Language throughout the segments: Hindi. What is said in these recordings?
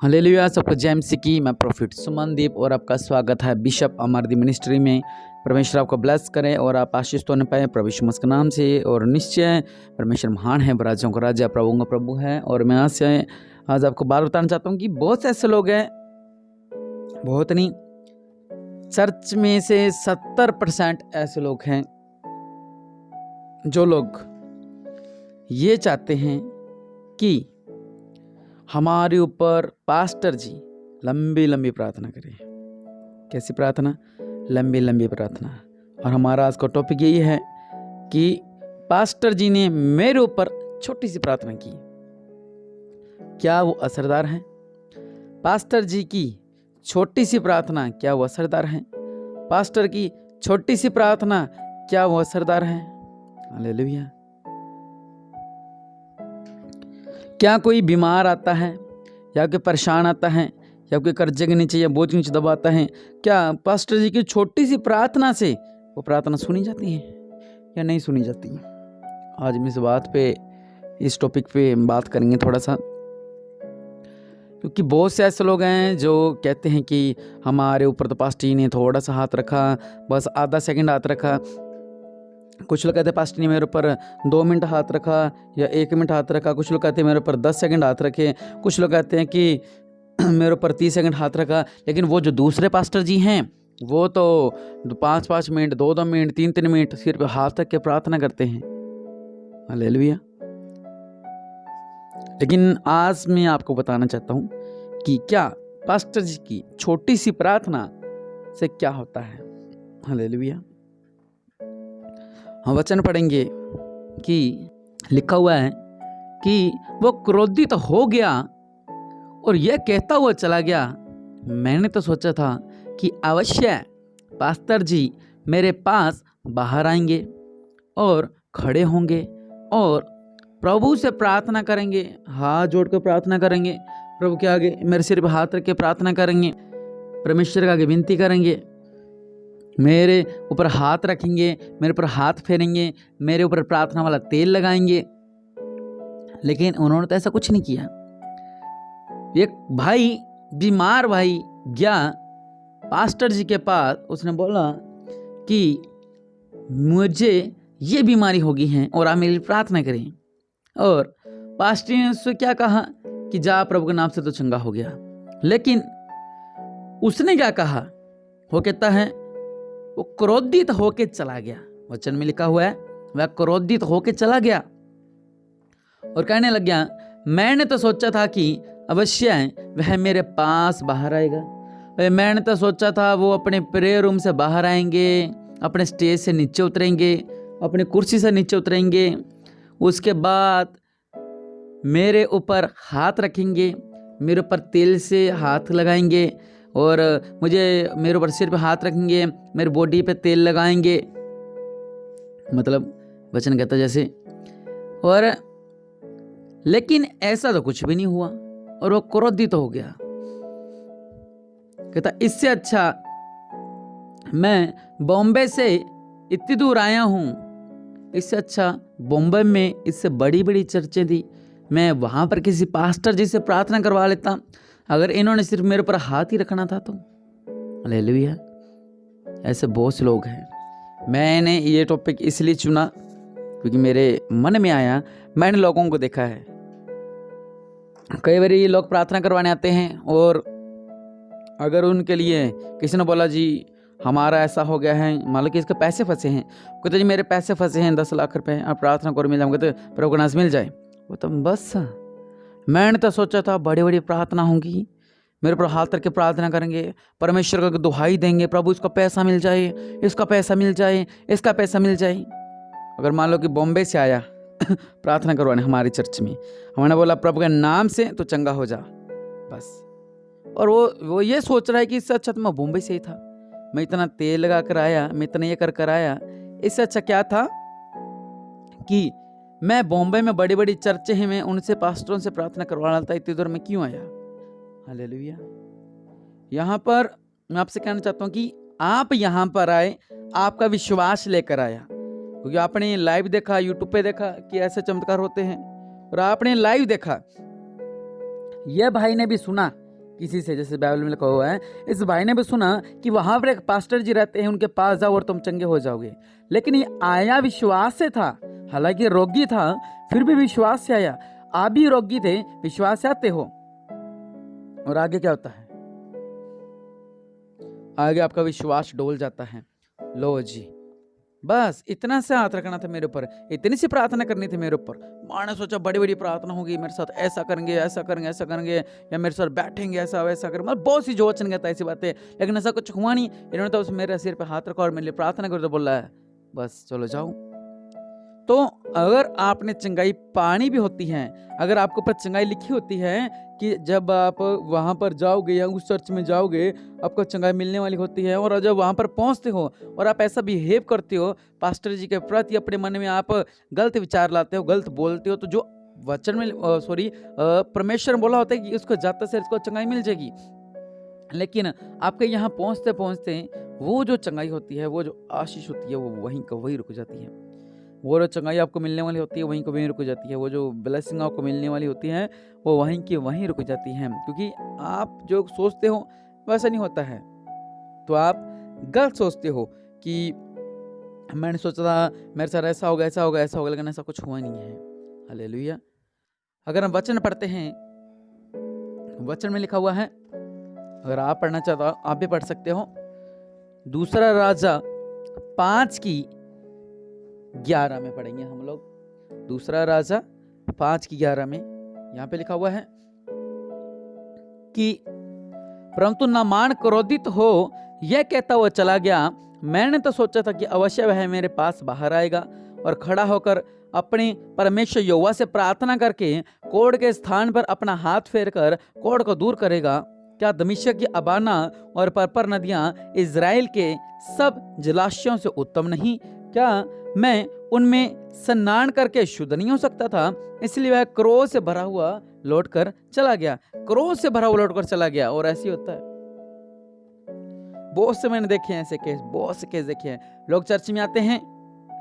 हालेलुया। सबको जय मसीह की। मैं प्रॉफिट सुमनदीप और आपका स्वागत है बिशप अमरदी मिनिस्ट्री में। परमेश्वर आपको ब्लेस करें और आप आशीष तो न पाए प्रभु यीशु मसीह के नाम से। और निश्चय परमेश्वर महान है, राजाओं का राजा, प्रभुओं का प्रभु है। और मैं आज आपको बात बताना चाहता हूँ कि बहुत से ऐसे लोग हैं, बहुत नहीं, चर्च में से 70% ऐसे लोग हैं जो लोग ये चाहते हैं कि हमारे ऊपर पास्टर जी लंबी लंबी प्रार्थना करें। कैसी प्रार्थना? लंबी लंबी प्रार्थना। और हमारा आज का टॉपिक यही है कि पास्टर जी ने मेरे ऊपर छोटी सी प्रार्थना की, क्या वो असरदार है? पास्टर जी की छोटी सी प्रार्थना क्या वो असरदार है? पास्टर की छोटी सी प्रार्थना क्या वो असरदार है? हालेलुया। क्या कोई बीमार आता है या कोई परेशान आता है या कोई कर्जे के नीचे या बोझ के नीचे दबाता है, क्या पास्टर जी की छोटी सी प्रार्थना से वो प्रार्थना सुनी जाती है या नहीं सुनी जाती? आज हम इस टॉपिक पे बात करेंगे थोड़ा सा, क्योंकि बहुत से ऐसे लोग हैं जो कहते हैं कि हमारे ऊपर तो पास्टर जी ने थोड़ा सा हाथ रखा, बस आधा सेकंड हाथ रखा। कुछ लोग कहते हैं पास्टर ने मेरे ऊपर 2 मिनट हाथ रखा या 1 मिनट हाथ रखा। कुछ लोग कहते हैं मेरे ऊपर 10 सेकंड हाथ रखे। कुछ लोग कहते हैं कि मेरे ऊपर 30 सेकंड हाथ रखा। लेकिन वो जो दूसरे पास्टर जी हैं वो तो 5-5 मिनट, 2-2 मिनट, 3-3 मिनट सिर पे हाथ रख के प्रार्थना करते हैं। हालेलुया। लेकिन आज मैं आपको बताना चाहता हूँ कि क्या पास्टर जी की छोटी सी प्रार्थना से क्या होता है। हालेलुया। हम वचन पढ़ेंगे कि लिखा हुआ है कि वो क्रोधित हो गया और यह कहता हुआ चला गया, मैंने तो सोचा था कि अवश्य पास्टर जी मेरे पास बाहर आएंगे और खड़े होंगे और प्रभु से प्रार्थना करेंगे, हाथ जोड़ कर प्रार्थना करेंगे, प्रभु के आगे मेरे सिर पर हाथ रख के प्रार्थना करेंगे, परमेश्वर के आगे विनती करेंगे, मेरे ऊपर हाथ रखेंगे, मेरे ऊपर हाथ फेरेंगे, मेरे ऊपर प्रार्थना वाला तेल लगाएंगे। लेकिन उन्होंने तो ऐसा कुछ नहीं किया। एक भाई, बीमार भाई गया पास्टर जी के पास, उसने बोला कि मुझे ये बीमारी हो गई है और आप मेरे लिए प्रार्थना करें। और पास्टर ने उससे क्या कहा कि जा, प्रभु के नाम से तो चंगा हो गया। लेकिन उसने क्या कहा? वो कहता है वो क्रोधित होके चला गया। वचन में लिखा हुआ है वह क्रोधित होके चला गया और कहने लग गया, मैंने तो सोचा था कि अवश्य वह मेरे पास बाहर आएगा। मैंने तो सोचा था वो अपने प्रेयर रूम से बाहर आएंगे, अपने स्टेज से नीचे उतरेंगे, अपनी कुर्सी से नीचे उतरेंगे, उसके बाद मेरे ऊपर हाथ रखेंगे, मेरे ऊपर तेल से हाथ लगाएंगे और मेरे ऊपर सिर पे हाथ रखेंगे, मेरे बॉडी पे तेल लगाएंगे। मतलब वचन कहता जैसे। और लेकिन ऐसा तो कुछ भी नहीं हुआ और वो क्रोधित हो गया। कहता इससे अच्छा मैं बॉम्बे से इतनी दूर आया हूँ, इससे अच्छा बॉम्बे में इससे बड़ी बड़ी चर्चें थी, मैं वहाँ पर किसी पास्टर जी से प्रार्थना करवा लेता, अगर इन्होंने सिर्फ मेरे ऊपर हाथ ही रखना था तो। हालेलुया। ऐसे बहुत से लोग हैं। मैंने ये टॉपिक इसलिए चुना क्योंकि मेरे मन में आया, मैंने लोगों को देखा है। कई बार ये लोग प्रार्थना करवाने आते हैं और अगर उनके लिए किसी ने बोला जी हमारा ऐसा हो गया है, मान लो कि इसके पैसे फंसे हैं, कहते जी मेरे पैसे फंसे हैं 10 लाख रुपए, आप प्रार्थना करो मिल जाऊंगे, तो प्रभु का नाम मिल जाए। वो तो बस मैंने तो सोचा था बड़ी बड़ी प्रार्थना होंगी, मेरे ऊपर हाथ रख के प्रार्थना करेंगे, परमेश्वर का दुहाई देंगे, प्रभु इसका पैसा मिल जाए, इसका पैसा मिल जाए, इसका पैसा मिल जाए। अगर मान लो कि बॉम्बे से आया प्रार्थना करवाने हमारी चर्च में, हमने बोला प्रभु के नाम से तो चंगा हो जा, बस। और वो ये सोच रहा है कि इससे अच्छा तो मैं बॉम्बे से ही था, मैं इतना तेल लगा कर आया, मैं इतना ये कर आया, इससे अच्छा क्या था कि मैं बॉम्बे में बड़ी बड़ी चर्चें हैं, मैं उनसे पास्टरों से प्रार्थना करवा लेता, इतनी दूर में क्यों आया। हालेलुया। यहाँ पर मैं आपसे कहना चाहता हूँ कि आप यहाँ पर आए, आपका विश्वास लेकर आया, क्योंकि आपने लाइव देखा, यूट्यूब पे देखा कि ऐसे चमत्कार होते हैं, और आपने लाइव देखा, यह भाई ने भी सुना किसी से, जैसे बाइबल में लिखा हुआ है, इस भाई ने भी सुना कि वहां पर एक पास्टर जी रहते हैं, उनके पास जाओ और तुम चंगे हो जाओगे। लेकिन ये आया विश्वास से था, हालांकि रोगी था फिर भी विश्वास से आया। आप भी रोगी थे, विश्वास से आते हो। और आगे क्या होता है? आगे आपका विश्वास डोल जाता है। लो जी, बस इतना से हाथ रखना था मेरे ऊपर, इतनी सी प्रार्थना करनी थी मेरे ऊपर। माँ ने सोचा बड़ी बड़ी प्रार्थना होगी, मेरे साथ ऐसा करेंगे, ऐसा करेंगे, ऐसा करेंगे, या मेरे साथ बैठेंगे, ऐसा वैसा करेंगे, मतलब बहुत सी जो वचन कहता है ऐसी बातें। लेकिन ऐसा कुछ हुआ नहीं। इन्होंने तो मेरे सिर पे हाथ रखा और मेरे लिए प्रार्थना करो तो बोल रहा है बस चलो जाओ। तो अगर आपने चंगाई पानी भी होती है, अगर आपके ऊपर चंगाई लिखी होती है कि जब आप वहां पर जाओगे या उस चर्च में जाओगे आपको चंगाई मिलने वाली होती है, और जब वहां पर पहुंचते हो और आप ऐसा बिहेव करते हो पास्टर जी के प्रति, अपने मन में आप गलत विचार लाते हो, गलत बोलते हो, तो जो वचन में परमेश्वर बोला होता है कि उसको जाता से इसको चंगाई मिल जाएगी, लेकिन आपके यहाँ पहुंचते पहुंचते वो जो चंगाई होती है, वो जो आशीष होती है, वो वहीं का वही रुक जाती है। वो जो चंगाई आपको मिलने वाली होती है वहीं को वहीं रुक जाती है। वो जो ब्लेसिंग आपको मिलने वाली होती है वो वहीं की वहीं रुक जाती है, क्योंकि आप जो सोचते हो वैसा नहीं होता है। तो आप गलत सोचते हो कि मैंने सोचा था मेरे साथ ऐसा होगा, ऐसा होगा, ऐसा होगा, लेकिन ऐसा कुछ हुआ नहीं है। हालेलुया। अगर हम वचन पढ़ते हैं, वचन में लिखा हुआ है, अगर आप पढ़ना चाहते हो आप भी पढ़ सकते हो। दूसरा राजा 5:11 में पढ़ेंगे हम लोग। दूसरा राजा 5:11 में यहाँ पे लिखा हुआ है कि परंतु नामान क्रोधित हो यह कहता हुआ चला गया, मैंने तो सोचा था कि अवश्य वह मेरे पास बाहर आएगा और खड़ा होकर अपने परमेश्वर यहोवा से प्रार्थना करके कोढ़ के स्थान पर अपना हाथ फेरकर कोढ़ को दूर करेगा। क्या दमिश्क की अबाना और पर्पर नदियां इज़राइल के सब जलाशयों से उत्तम नहीं? क्या मैं उनमें स्नान करके शुद्ध नहीं हो सकता था? इसलिए वह क्रोध से भरा हुआ लौटकर चला गया। क्रोध से भरा हुआ लौटकर चला गया। और ऐसे होता है, बहुत से मैंने देखे हैं ऐसे केस, बहुत से केस देखे हैं। लोग चर्च में आते हैं,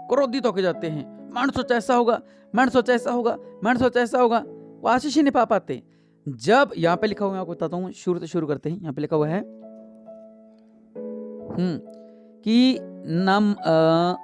क्रोधित होकर जाते हैं, मैंने सोचा ऐसा होगा, मैंने सोचा ऐसा होगा, मैंने सोचा ऐसा होगा, वो आशीष ही नहीं पा पाते। जब यहाँ पे लिखा हुआ है, आपको बताता हूँ, शुरू से शुरू करते हैं। यहाँ पे लिखा हुआ है कि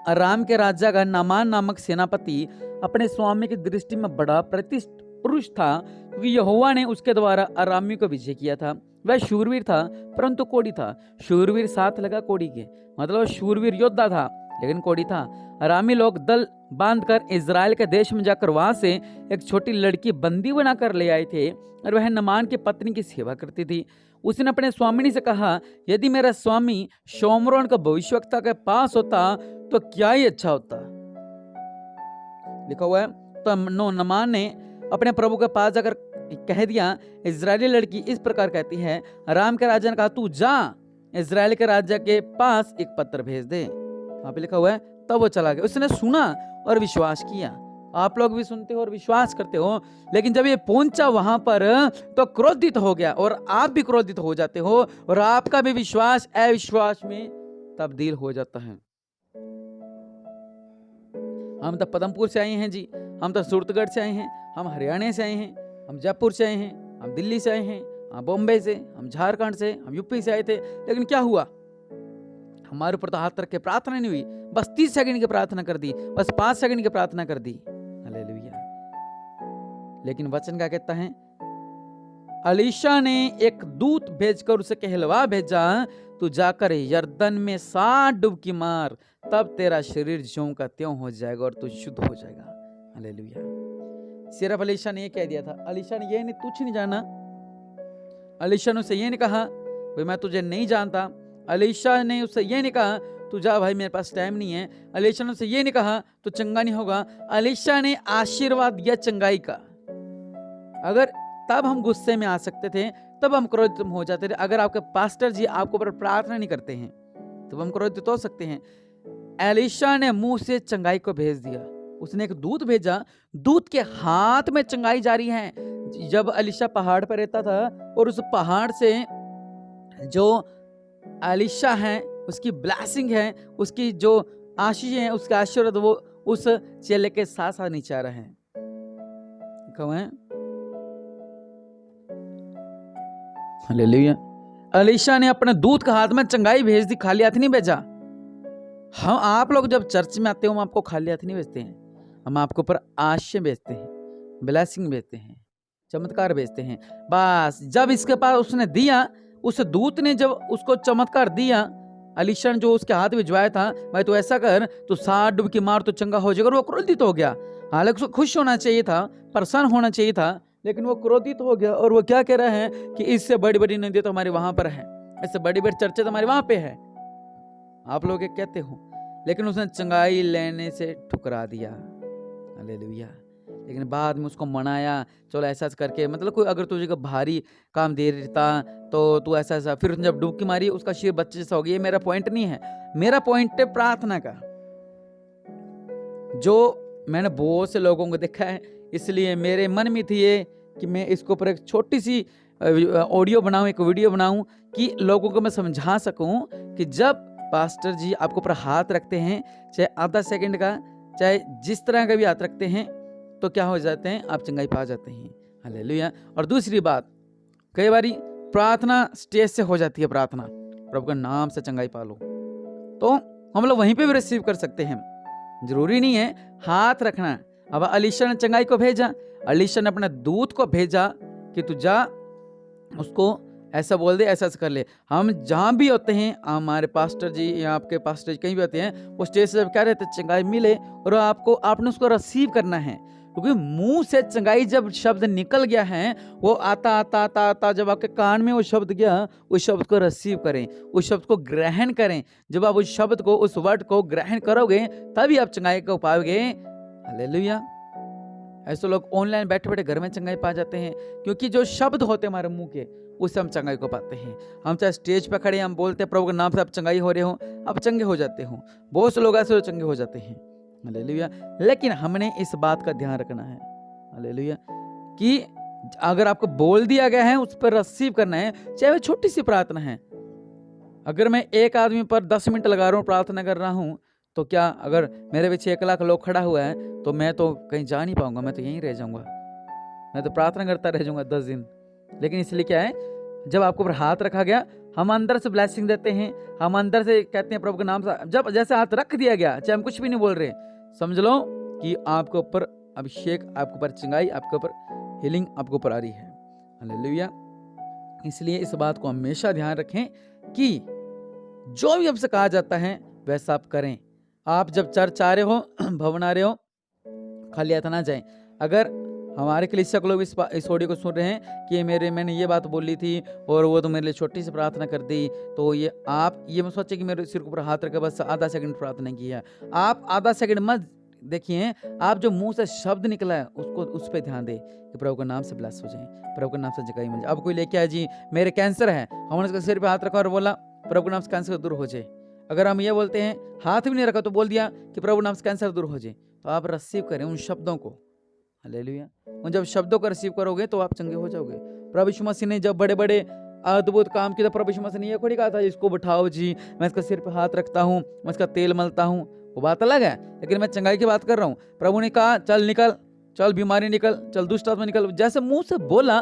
अराम के राजा का नामान नामक सेनापति अपने स्वामी की दृष्टि में बड़ा प्रतिष्ठित पुरुष था, क्योंकि यहोवा ने उसके द्वारा अरामी को विजय किया था। वह शूरवीर था परंतु कोढ़ी था। शूरवीर साथ लगा कोढ़ी के, मतलब शूरवीर योद्धा था लेकिन कोढ़ी था। अरामी लोग दल बांधकर इज़राइल के देश में जाकर वहां से एक छोटी लड़की बंदी बनाकर ले आए थे, और वह नमान की पत्नी की सेवा करती थी। उसने अपने स्वामिनी से कहा, यदि मेरा स्वामी शोमरोन का भविष्यवक्ता के पास होता तो क्या ही अच्छा होता। लिखा हुआ है, तो नमान ने अपने प्रभु के पास जाकर कह दिया, इजरायली लड़की इस प्रकार कहती है। अराम के राजा ने कहा, तू जा इजराइल के राजा के पास एक पत्र भेज दे। वहां पे लिखा हुआ है, तब वो चला गया। उसने सुना और विश्वास किया। आप लोग भी सुनते हो और विश्वास करते हो, लेकिन जब ये पहुंचा वहां पर तो क्रोधित हो गया, और आप भी क्रोधित हो जाते हो, और आपका भी विश्वास अविश्वास में तब्दील हो जाता है। हम तो पदमपुर से आए हैं जी, हम तो सूरतगढ़ से आए हैं, हम हरियाणा से आए हैं, हम जयपुर से आए हैं, हम दिल्ली से आए हैं, हम बॉम्बे से, हम झारखंड से, हम यूपी से आए थे, लेकिन क्या हुआ? हमारे ऊपर तो हाथ रख के प्रार्थना नहीं हुई, बस 30 सेकंड की प्रार्थना कर दी, बस 5 सेकंड की प्रार्थना कर दी। हालेलुया। लेकिन वचन क्या कहता है? अलीशा ने एक दूत भेजकर उसे कहलवा भेजा, तू जाकर यरदन में 7 डुबकी मार, तब तेरा शरीर ज्यों का त्यों हो जाएगा और तू शुद्ध हो जाएगा। हालेलुया। सिर्फ अलीशा ने ये कह दिया था। अलीशा ने ये नहीं, तुझ नहीं जाना। अलीशा ने उसे ये नहीं कहा भाई मैं तुझे नहीं जानता। अलीशा ने उससे ये नहीं कहा तू जा भाई मेरे पास टाइम नहीं है। अलीशा ने उससे ये नहीं कहा तू चंगा नहीं होगा। अलीशा ने आशीर्वाद दिया चंगाई का। अगर तब हम गुस्से में आ सकते थे, तब हम क्रोधित हो जाते थे। अगर आपके पास्टर जी आपको पर प्रार्थना नहीं करते हैं तो हम क्रोधित हो सकते हैं। एलीशा ने मुंह से चंगाई को भेज दिया। उसने एक दूत भेजा, दूत के हाथ में चंगाई जारी है। जब एलीशा पहाड़ पर रहता था और उस पहाड़ से जो एलीशा है उसकी ब्लेसिंग है, उसकी जो आशीष है, उसका आशीर्वाद वो उस चेले के साथ साथ नीचे आ रहे हैं। हालेलुया। एलीशा ने अपने दूत के हाथ में चंगाई भेज दी, खाली हाथ नहीं भेजा। हम आप लोग जब चर्च में आते हो, हम आपको खाली हाथ नहीं भेजते हैं, हम आपके ऊपर आशीष भेजते हैं, ब्लेसिंग भेजते हैं, चमत्कार भेजते हैं। बस जब इसके पास उसने दिया, उस दूत ने जब उसको चमत्कार दिया, एलीशा ने जो उसके हाथ भिजवाया था, भाई तू ऐसा कर, तू 7 डुबकी मार तो चंगा हो जाएगा, वो क्रोधित हो गया। हालांकि उसको खुश होना चाहिए था, प्रसन्न होना चाहिए था, लेकिन वो क्रोधित हो गया। और वो क्या कह रहा है कि इससे बड़ी बड़ी नदी तो हमारे वहां पर है, इससे बड़ी बड़ी चर्चा तो हमारे वहां पे है, आप लोग एक कहते हो। लेकिन उसने चंगाई लेने से ठुकरा दिया। हालेलुया। लेकिन बाद में उसको मनाया, चलो ऐसा करके, मतलब कोई अगर तुझे भारी काम दे देता तो तू ऐसा ऐसा, फिर जब डुबकी मारी उसका शरीर बच्चे जैसा हो गया। ये मेरा पॉइंट नहीं है, मेरा पॉइंट है प्रार्थना का। जो मैंने बहुत से लोगों को देखा है, इसलिए मेरे मन में थी ये कि मैं इसके ऊपर एक छोटी सी ऑडियो बनाऊं, एक वीडियो बनाऊं, कि लोगों को मैं समझा सकूं कि जब पास्टर जी आपके ऊपर हाथ रखते हैं, चाहे आधा सेकंड का, चाहे जिस तरह का भी हाथ रखते हैं, तो क्या हो जाते हैं, आप चंगाई पा जाते हैं। हालेलुया। और दूसरी बात, कई बारी प्रार्थना स्टेज से हो जाती है, प्रार्थना प्रभु के नाम से चंगाई पा लो, तो हम लोग वहीं पे भी रिसीव कर सकते हैं, जरूरी नहीं है हाथ रखना। अब एलीशा ने चंगाई को भेजा, एलीशा ने अपने दूत को भेजा कि तू जा उसको ऐसा बोल दे, ऐसा कर ले। हम जहाँ भी होते हैं, हमारे पास्टर जी या आपके पास्टर जी कहीं भी होते हैं, वो स्टेज से जब क्या रहते हैं, चंगाई मिले और आपने उसको रिसीव करना है, क्योंकि मुंह से चंगाई जब शब्द निकल गया है, वो आता आता आता आता जब आपके कान में वो शब्द गया, उस शब्द को रिसीव करें, उस शब्द को ग्रहण करें। जब आप उस शब्द को, उस वर्ड को ग्रहण करोगे, तभी आप चंगाई को पाओगे। हालेलुया। ऐसे लोग ऑनलाइन बैठे बैठे घर में चंगाई पा जाते हैं, क्योंकि जो शब्द होते हैं हमारे मुंह के, उससे हम चंगाई को पाते हैं। हम चाहे स्टेज पर खड़े, हम बोलते हैं प्रभु के नाम से, आप चंगाई हो रहे हो, आप चंगे हो जाते हो। बहुत से लोग ऐसे चंगे हो जाते हैं। हालेलुया। लेकिन हमने इस बात का ध्यान रखना है, हालेलुया, कि अगर आपको बोल दिया गया है, उस पर रिसीव करना है, चाहे वो छोटी सी प्रार्थना है। अगर मैं एक आदमी पर 10 मिनट लगा रहा हूँ, प्रार्थना कर रहा हूँ, तो क्या अगर मेरे पीछे 1 लाख लोग खड़ा हुआ है, तो मैं तो कहीं जा नहीं पाऊंगा, मैं तो यहीं रह जाऊंगा, मैं तो प्रार्थना करता रह जाऊंगा 10 दिन। लेकिन इसलिए क्या है, जब आपके ऊपर हाथ रखा गया, हम अंदर से ब्लेसिंग देते हैं, हम अंदर से कहते हैं प्रभु के नाम से। जब जैसे हाथ रख दिया गया, चाहे हम कुछ भी नहीं बोल रहे, समझ लो कि आपके ऊपर अभिषेक, आपके ऊपर चंगाई, आपके ऊपर हीलिंग आपके ऊपर आ रही है। हालेलुया। इसलिए इस बात को हमेशा ध्यान रखें कि जो भी आपसे कहा जाता है वैसा आप करें। आप जब चर्च आ रहे हो, भवन आ रहे हो, खाली हाथ ना जाएं। अगर हमारे कलीसिया के लोग इस ऑडियो को सुन रहे हैं कि मैंने ये बात बोली थी और वो तो मेरे लिए छोटी सी प्रार्थना कर दी, तो ये आप ये मत सोचे कि मेरे सिर के ऊपर हाथ रखे बस आधा सेकंड प्रार्थना की है। आप आधा सेकंड मत देखिए, आप जो मुंह से शब्द निकला है उसको, उस पर ध्यान दे कि प्रभु के नाम से ब्लेस हो जाए, प्रभु के नाम से जगाई मिल जाए। अब कोई लेके आए जी मेरे कैंसर है, हमने उसके सिर पे हाथ रखा और बोला प्रभु के नाम से कैंसर दूर हो जाए। अगर हम ये बोलते हैं, हाथ भी नहीं रखा तो बोल दिया कि प्रभु के नाम से कैंसर दूर हो जाए, तो आप रिसीव करें उन शब्दों को। हालेलुया। उन जब शब्दों को रिसीव करोगे तो आप चंगे हो जाओगे। प्रभु यीशु मसीह ने जब बड़े बड़े अद्भुत काम किया, प्रभु यीशु मसीह ने ये थोड़ी कहा था इसको बिठाओ जी, मैं इसका सिर पे हाथ रखता हूँ, मैं इसका तेल मलता हूँ, वो बात अलग है। लेकिन मैं चंगाई की बात कर रहा हूँ। प्रभु ने कहा चल निकल, चल बीमारी निकल, चल दुष्ट आत्मा निकल। जैसे मुंह से बोला,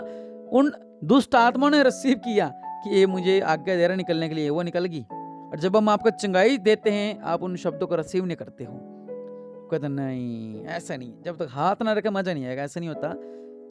उन दुष्ट आत्मा ने रिसीव किया कि ये मुझे आज्ञा दे रहा निकलने के लिए, वो निकल गई। और जब हम आपको चंगाई देते हैं, आप उन शब्दों को रिसीव नहीं करते हो, कहते नहीं ऐसा नहीं, जब तक हाथ ना रखे मजा नहीं आएगा, ऐसा नहीं होता।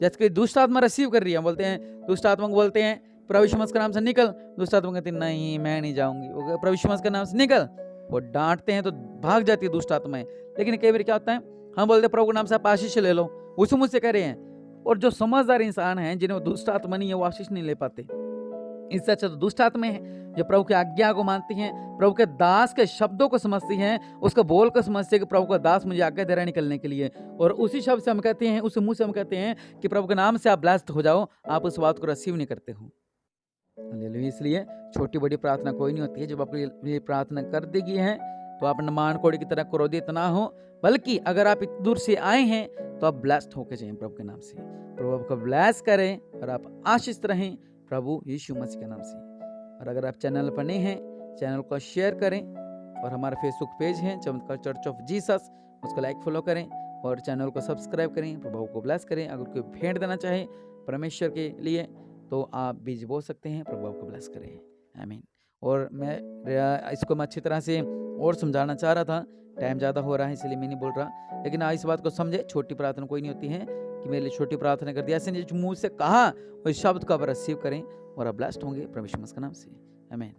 जैसे कि दुष्ट आत्मा रिसीव कर रही है, बोलते हैं दुष्ट आत्मा को बोलते हैं प्रभु यीशु मसीह के नाम से निकल, दुष्ट आत्मा कहती है नहीं मैं नहीं जाऊंगी, प्रभु यीशु मसीह के नाम से निकल, वो डांटते हैं तो भाग जाती है दुष्ट आत्माएं। लेकिन कई बार क्या होता है, हम बोलते हैं प्रभु के नाम से आप आशीष ले लो, उसे मुझसे कह रहे हैं। और जो समझदार इंसान है, जिन्हें दुष्ट आत्मा नहीं है, वो आशीष नहीं ले पाते। इससे अच्छा तो दुष्ट आत्मा है जो प्रभु की आज्ञा को मानती हैं, प्रभु के दास के शब्दों को समझती हैं, उसका बोल को समझती है कि प्रभु का दास मुझे आज्ञा दे रहा है निकलने के लिए, और उसी शब्द से हम कहते हैं, उस मुंह से हम कहते हैं कि प्रभु के नाम से आप ब्लेस्ड हो जाओ, आप उस बात को रिसीव नहीं करते हो। हालेलुया। इसलिए छोटी बड़ी प्रार्थना कोई नहीं होती है। जब आपकी ये प्रार्थना कर देगी है, तो आप मान कोड़ी की तरह क्रोधित ना हो, बल्कि अगर आप इतनी दूर से आए हैं तो आप ब्लेस्ड होकर जाएं प्रभु के नाम से। प्रभु आपको ब्लेस करें और आप आशीष रहें प्रभु यीशु मसीह के नाम से। और अगर आप चैनल पर नए हैं, चैनल को शेयर करें, और हमारा फेसबुक पेज है चमत्कार चर्च ऑफ जीसस, उसको लाइक फॉलो करें और चैनल को सब्सक्राइब करें। प्रभु को ब्लेस करें। अगर कोई भेंट देना चाहे परमेश्वर के लिए, तो आप बीज बो सकते हैं। प्रभु आपको ब्लेस करें, आमीन। और मैं इसको मैं अच्छी तरह से और समझाना चाह रहा था, टाइम ज़्यादा हो रहा है इसलिए मैं नहीं बोल रहा, लेकिन इस बात को समझे, छोटी प्रार्थना कोई नहीं होती है कि मेरे लिए छोटी प्रार्थना कर दिया। ऐसे जो मुँह से कहा उस शब्द को आप रिसीव करें और आप ब्लेस्ड होंगे प्रभु यीशु मसीह के नाम से, आमीन।